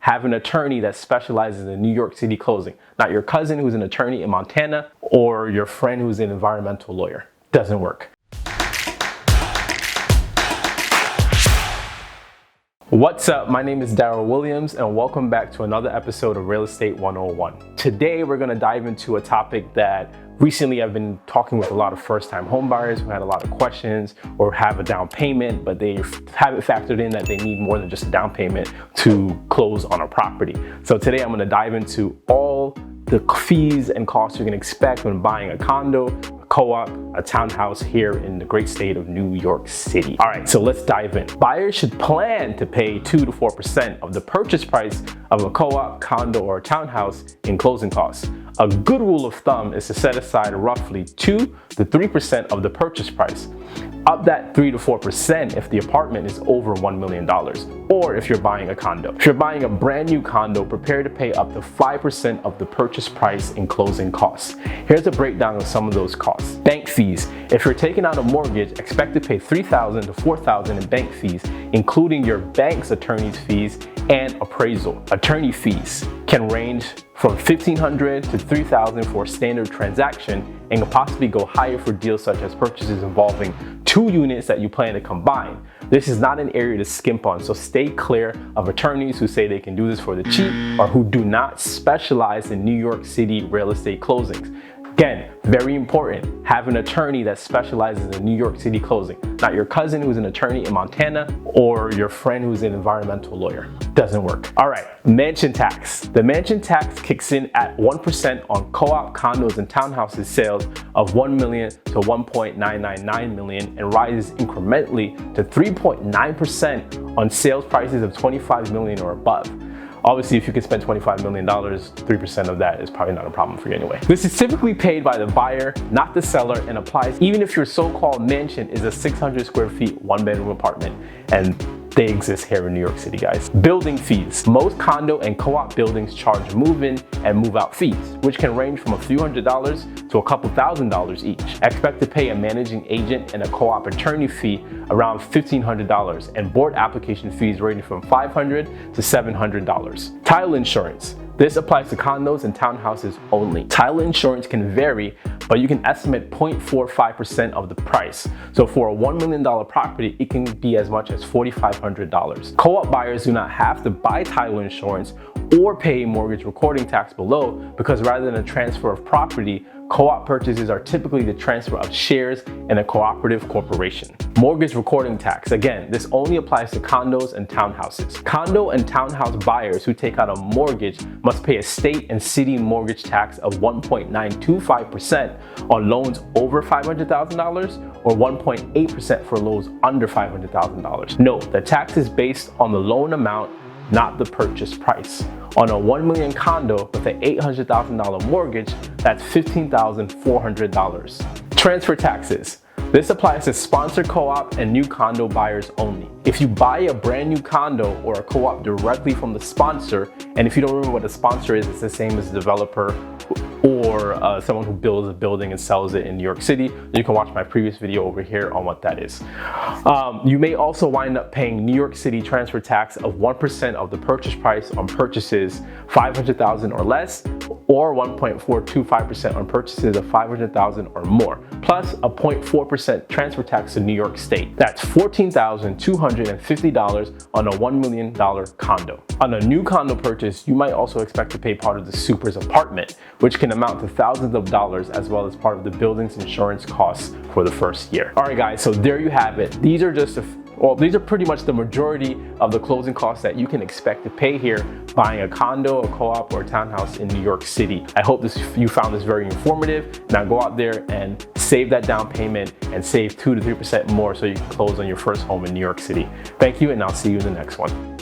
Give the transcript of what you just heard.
have an attorney that specializes in New York City closing. Not your cousin who's an attorney in Montana or your friend who's an environmental lawyer. Doesn't work. What's up? My name is Darryl Williams and welcome back to another episode of Real Estate 101. Today we're going to dive into a topic that recently I've been talking with a lot of first-time homebuyers who had a lot of questions or have a down payment, but they haven't factored in that they need more than just a down payment to close on a property. So today I'm going to dive into all the fees and costs you can expect when buying a condo, a co-op, a townhouse here in the great state of New York City. All right, so let's dive in. Buyers should plan to pay 2 to 4% of the purchase price of a co-op, condo, or a townhouse in closing costs. A good rule of thumb is to set aside roughly 2 to 3% of the purchase price. Up that 3 to 4% if the apartment is over $1 million, or if you're buying a condo. If you're buying a brand new condo, prepare to pay up to 5% of the purchase price in closing costs. Here's a breakdown of some of those costs. Bank fees. If you're taking out a mortgage, expect to pay $3,000 to $4,000 in bank fees, including your bank's attorney's fees and appraisal. Attorney fees can range from $1,500 to $3,000 for a standard transaction and can possibly go higher for deals such as purchases involving 2 units that you plan to combine. This is not an area to skimp on, so stay clear of attorneys who say they can do this for the cheap or who do not specialize in New York City real estate closings. Again, very important, have an attorney that specializes in New York City closing. Not your cousin who's an attorney in Montana or your friend who's an environmental lawyer. Doesn't work. All right, mansion tax. The mansion tax kicks in at 1% on co-op condos and townhouses sales of $1 million to $1.999 million and rises incrementally to 3.9% on sales prices of $25 million or above. Obviously, if you can spend $25 million, 3% of that is probably not a problem for you anyway. This is typically paid by the buyer, not the seller, and applies even if your so-called mansion is a 600 square feet, 1-bedroom apartment. And they exist here in New York City, guys. Building fees. Most condo and co-op buildings charge move-in and move-out fees, which can range from a few $100s to a couple $1,000s each. Expect to pay a managing agent and a co-op attorney fee around $1,500 and board application fees ranging from $500 to $700. Title insurance. This applies to condos and townhouses only. Title insurance can vary, but you can estimate 0.45% of the price. So for a $1 million property, it can be as much as $4,500. Co-op buyers do not have to buy title insurance or pay mortgage recording tax below because rather than a transfer of property, co-op purchases are typically the transfer of shares in a cooperative corporation. Mortgage recording tax. Again, this only applies to condos and townhouses. Condo and townhouse buyers who take out a mortgage must pay a state and city mortgage tax of 1.925% on loans over $500,000 or 1.8% for loans under $500,000. Note, the tax is based on the loan amount, not the purchase price. On a $1 million condo with an $800,000 mortgage, that's $15,400. Transfer taxes. This applies to sponsored co-op and new condo buyers only. If you buy a brand new condo or a co-op directly from the sponsor, and if you don't remember what a sponsor is, it's the same as a developer or someone who builds a building and sells it in New York City. You can watch my previous video over here on what that is. You may also wind up paying New York City transfer tax of 1% of the purchase price on purchases $500,000 or less, or 1.425% on purchases of $500,000 or more, plus a 0.4% transfer tax to New York State. That's $14,250 on a $1 million condo. On a new condo purchase, you might also expect to pay part of the super's apartment, which can amount to thousands of dollars, as well as part of the building's insurance costs for the first year. All right, guys, so there you have it. These are pretty much the majority of the closing costs that you can expect to pay here buying a condo, a co-op, or a townhouse in New York City. I hope you found this very informative. Now go out there and save that down payment and save 2 to 3% more so you can close on your first home in New York City. Thank you, and I'll see you in the next one.